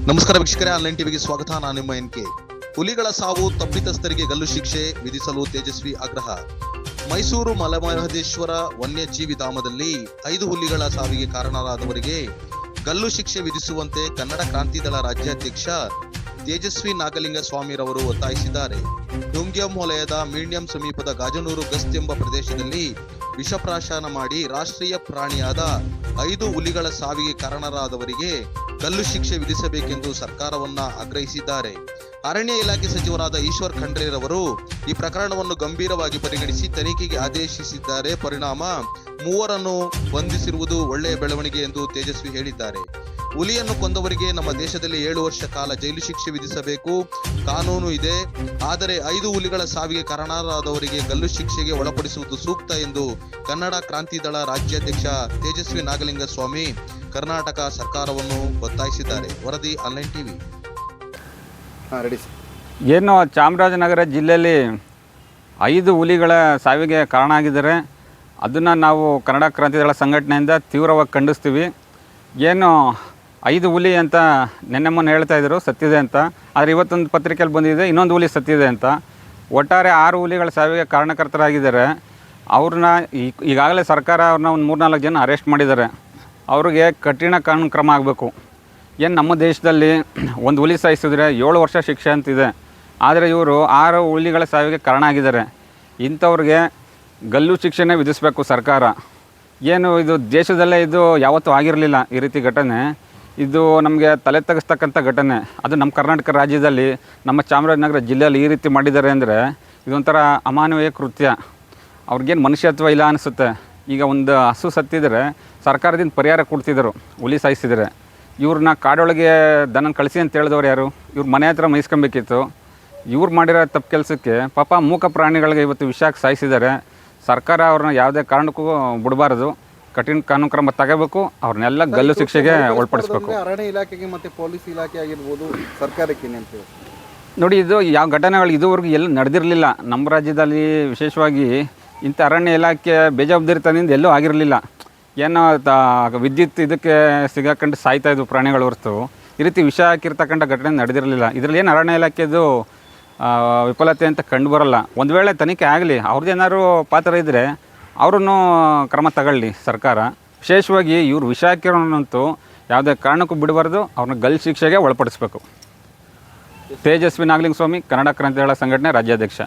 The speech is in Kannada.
ನಮಸ್ಕಾರ ವೀಕ್ಷಕರೇ, ಆನ್ಲೈನ್ ಟಿವಿಗೆ ಸ್ವಾಗತ. ನಾನು ನಿಮ್ಮ ಎನ್ಕೆ. ಹುಲಿಗಳ ಸಾವು ತಪ್ಪಿತಸ್ಥರಿಗೆ ಗಲ್ಲು ಶಿಕ್ಷೆ ವಿಧಿಸಲು ತೇಜಸ್ವಿ ಆಗ್ರಹ. ಮೈಸೂರು ಮಲೆಮಹದೇಶ್ವರ ವನ್ಯಜೀವಿ ಧಾಮದಲ್ಲಿ 5 ಹುಲಿಗಳ ಸಾವಿಗೆ ಕಾರಣರಾದವರಿಗೆ ಗಲ್ಲು ಶಿಕ್ಷೆ ವಿಧಿಸುವಂತೆ ಕನ್ನಡ ಕ್ರಾಂತಿದಳ ರಾಜ್ಯಾಧ್ಯಕ್ಷ ತೇಜಸ್ವಿ ನಾಗಲಿಂಗ ಸ್ವಾಮಿರವರು ಒತ್ತಾಯಿಸಿದ್ದಾರೆ. ಡುಂಗ್ಯಂ ವಲಯದ ಮೀಡಿಯಂ ಸಮೀಪದ ಗಾಜನೂರು ಗಸ್ತ್ ಎಂಬ ಪ್ರದೇಶದಲ್ಲಿ ವಿಷಪ್ರಾಶನ ಮಾಡಿ ರಾಷ್ಟ್ರೀಯ ಪ್ರಾಣಿಯಾದ 5 ಹುಲಿಗಳ ಸಾವಿಗೆ ಕಾರಣರಾದವರಿಗೆ ಗಲ್ಲು ಶಿಕ್ಷೆ ವಿಧಿಸಬೇಕೆಂದು ಸರ್ಕಾರವನ್ನ ಆಗ್ರಹಿಸಿದ್ದಾರೆ. ಅರಣ್ಯ ಇಲಾಖೆ ಸಚಿವರಾದ ಈಶ್ವರ್ ಖಂಡ್ರೆರವರು ಈ ಪ್ರಕರಣವನ್ನು ಗಂಭೀರವಾಗಿ ಪರಿಗಣಿಸಿ ತನಿಖೆಗೆ ಆದೇಶಿಸಿದ್ದಾರೆ. ಪರಿಣಾಮ 3 ಬಂಧಿಸಿರುವುದು ಒಳ್ಳೆಯ ಬೆಳವಣಿಗೆ ಎಂದು ತೇಜಸ್ವಿ ಹೇಳಿದ್ದಾರೆ. ಹುಲಿಯನ್ನು ಕೊಂದವರಿಗೆ ನಮ್ಮ ದೇಶದಲ್ಲಿ 7 ವರ್ಷ ಕಾಲ ಜೈಲು ಶಿಕ್ಷೆ ವಿಧಿಸಬೇಕು ಕಾನೂನು ಇದೆ. ಆದರೆ 5 ಹುಲಿಗಳ ಸಾವಿಗೆ ಕಾರಣರಾದವರಿಗೆ ಗಲ್ಲು ಶಿಕ್ಷೆಗೆ ಒಳಪಡಿಸುವುದು ಸೂಕ್ತ ಎಂದು ಕನ್ನಡ ಕ್ರಾಂತಿದಳ ರಾಜ್ಯಾಧ್ಯಕ್ಷ ತೇಜಸ್ವಿ ನಾಗಲಿಂಗ ಸ್ವಾಮಿ ಕರ್ನಾಟಕ ಸರ್ಕಾರವನ್ನು ಒತ್ತಾಯಿಸಿದ್ದಾರೆ. ವರದಿ ಆನ್ಲೈನ್ ಟಿವಿ. ಏನು ಚಾಮರಾಜನಗರ ಜಿಲ್ಲೆಯಲ್ಲಿ 5 ಹುಲಿಗಳ ಸಾವಿಗೆ ಕಾರಣ ಆಗಿದ್ದಾರೆ. ಅದನ್ನು ನಾವು ಕನ್ನಡ ಕ್ರಾಂತಿದಳ ಸಂಘಟನೆಯಿಂದ ತೀವ್ರವಾಗಿ ಖಂಡಿಸ್ತೀವಿ. ಏನು 5 ಹುಲಿ ಅಂತ ನೆನ್ನೆ ಮೊನ್ನೆ ಹೇಳ್ತಾಯಿದ್ರು ಸತ್ತಿದೆ ಅಂತ, ಆದರೆ ಇವತ್ತೊಂದು ಪತ್ರಿಕೆಯಲ್ಲಿ ಬಂದಿದೆ ಇನ್ನೊಂದು ಹುಲಿ ಸತ್ತಿದೆ ಅಂತ. ಒಟ್ಟಾರೆ 6 ಹುಲಿಗಳ ಸಾವಿಗೆ ಕಾರಣಕರ್ತರಾಗಿದ್ದಾರೆ. ಅವ್ರನ್ನ ಈಗಾಗಲೇ ಸರ್ಕಾರ ಅವ್ರನ್ನ ಒಂದು 3-4 ಜನ ಅರೆಸ್ಟ್ ಮಾಡಿದ್ದಾರೆ. ಅವ್ರಿಗೆ ಕಠಿಣ ಕಾನೂನು ಕ್ರಮ ಆಗಬೇಕು. ಏನು ನಮ್ಮ ದೇಶದಲ್ಲಿ ಒಂದು ಹುಲಿ ಸಾಯಿಸಿದ್ರೆ 7 ವರ್ಷ ಶಿಕ್ಷೆ ಅಂತಿದೆ, ಆದರೆ ಇವರು 6 ಹುಲಿಗಳ ಸಾವಿಗೆ ಕಾರಣ ಆಗಿದ್ದಾರೆ. ಇಂಥವ್ರಿಗೆ ಗಲ್ಲು ಶಿಕ್ಷೆನೇ ವಿಧಿಸಬೇಕು ಸರ್ಕಾರ. ಏನು ಇದು ದೇಶದಲ್ಲೇ ಇದು ಯಾವತ್ತೂ ಆಗಿರಲಿಲ್ಲ ಈ ರೀತಿ ಘಟನೆ. ಇದು ನಮಗೆ ತಲೆ ತೆಗೆಸ್ತಕ್ಕಂಥ ಘಟನೆ. ಅದು ನಮ್ಮ ಕರ್ನಾಟಕ ರಾಜ್ಯದಲ್ಲಿ ನಮ್ಮ ಚಾಮರಾಜನಗರ ಜಿಲ್ಲೆಯಲ್ಲಿ ಈ ರೀತಿ ಮಾಡಿದ್ದಾರೆ ಅಂದರೆ ಇದೊಂಥರ ಅಮಾನವೀಯ ಕೃತ್ಯ. ಅವ್ರಿಗೇನು ಮನುಷ್ಯತ್ವ ಇಲ್ಲ ಅನಿಸುತ್ತೆ. ಈಗ ಒಂದು ಹಸು ಸತ್ತಿದ್ರೆ ಸರ್ಕಾರದಿಂದ ಪರಿಹಾರ ಕೊಡ್ತಿದ್ದರು, ಹುಲಿ ಸಾಯಿಸಿದರೆ. ಇವ್ರನ್ನ ಕಾಡೊಳಗೆ ದನ ಕಳಿಸಿ ಅಂತ ಹೇಳಿದವ್ರು ಯಾರು? ಇವ್ರ ಮನೆ ಹತ್ರ ಮೈಸ್ಕೊಬೇಕಿತ್ತು. ಇವ್ರು ಮಾಡಿರೋ ತಪ್ಪು ಕೆಲಸಕ್ಕೆ ಪಾಪ ಮೂಕ ಪ್ರಾಣಿಗಳಿಗೆ ಇವತ್ತು ವಿಷಾಕ್ಕೆ ಸಾಯಿಸಿದ್ದಾರೆ. ಸರ್ಕಾರ ಅವ್ರನ್ನ ಯಾವುದೇ ಕಾರಣಕ್ಕೂ ಬಿಡಬಾರ್ದು, ಕಠಿಣ ಕಾನೂನು ಕ್ರಮ ತಗೋಬೇಕು. ಅವ್ರನ್ನೆಲ್ಲ ಗಲ್ಲು ಶಿಕ್ಷೆಗೆ ಒಳಪಡಿಸ್ಬೇಕು. ಅರಣ್ಯ ಇಲಾಖೆಗೆ ಮತ್ತು ಪೊಲೀಸ್ ಇಲಾಖೆ ಆಗಿರ್ಬೋದು, ಸರ್ಕಾರಕ್ಕೆ ನೋಡಿ, ಇದು ಯಾವ ಘಟನೆಗಳು ಇದುವರೆಗೂ ಎಲ್ಲ ನಡೆದಿರಲಿಲ್ಲ ನಮ್ಮ ರಾಜ್ಯದಲ್ಲಿ. ವಿಶೇಷವಾಗಿ ಇಂಥ ಅರಣ್ಯ ಇಲಾಖೆ ಬೇಜವಾಬ್ದಾರಿತನದಿಂದ ಎಲ್ಲೂ ಆಗಿರಲಿಲ್ಲ. ಏನೋ ವಿದ್ಯುತ್ ಇದಕ್ಕೆ ಸಿಗಾಕೊಂಡು ಸಾಯ್ತಾಯಿದ್ವು ಪ್ರಾಣಿಗಳು ಹೊರತು ಈ ರೀತಿ ವಿಷ ಹಾಕಿರ್ತಕ್ಕಂಥ ಘಟನೆ ನಡೆದಿರಲಿಲ್ಲ. ಇದರಲ್ಲಿ ಏನು ಅರಣ್ಯ ಇಲಾಖೆದು ವಿಫಲತೆ ಅಂತ ಕಂಡು ಬರೋಲ್ಲ. ಒಂದು ವೇಳೆ ತನಿಖೆ ಆಗಲಿ, ಅವ್ರದ್ದೇನಾದ್ರು ಪಾತ್ರ ಇದ್ದರೆ ಅವ್ರನ್ನೂ ಕ್ರಮ ತಗೊಳ್ಳಿ ಸರ್ಕಾರ. ವಿಶೇಷವಾಗಿ ಇವ್ರು ವಿಷ ಹಾಕಿರೋನಂತೂ ಯಾವುದೇ ಕಾರಣಕ್ಕೂ ಬಿಡಬಾರ್ದು, ಅವ್ರನ್ನ ಗಲ್ಲು ಶಿಕ್ಷೆಗೆ ಒಳಪಡಿಸಬೇಕು. ತೇಜಸ್ವಿ ನಾಗಲಿಂಗ ಸ್ವಾಮಿ, ಕನ್ನಡ ಕ್ರಾಂತಿದಳ ಸಂಘಟನೆ ರಾಜ್ಯಾಧ್ಯಕ್ಷ.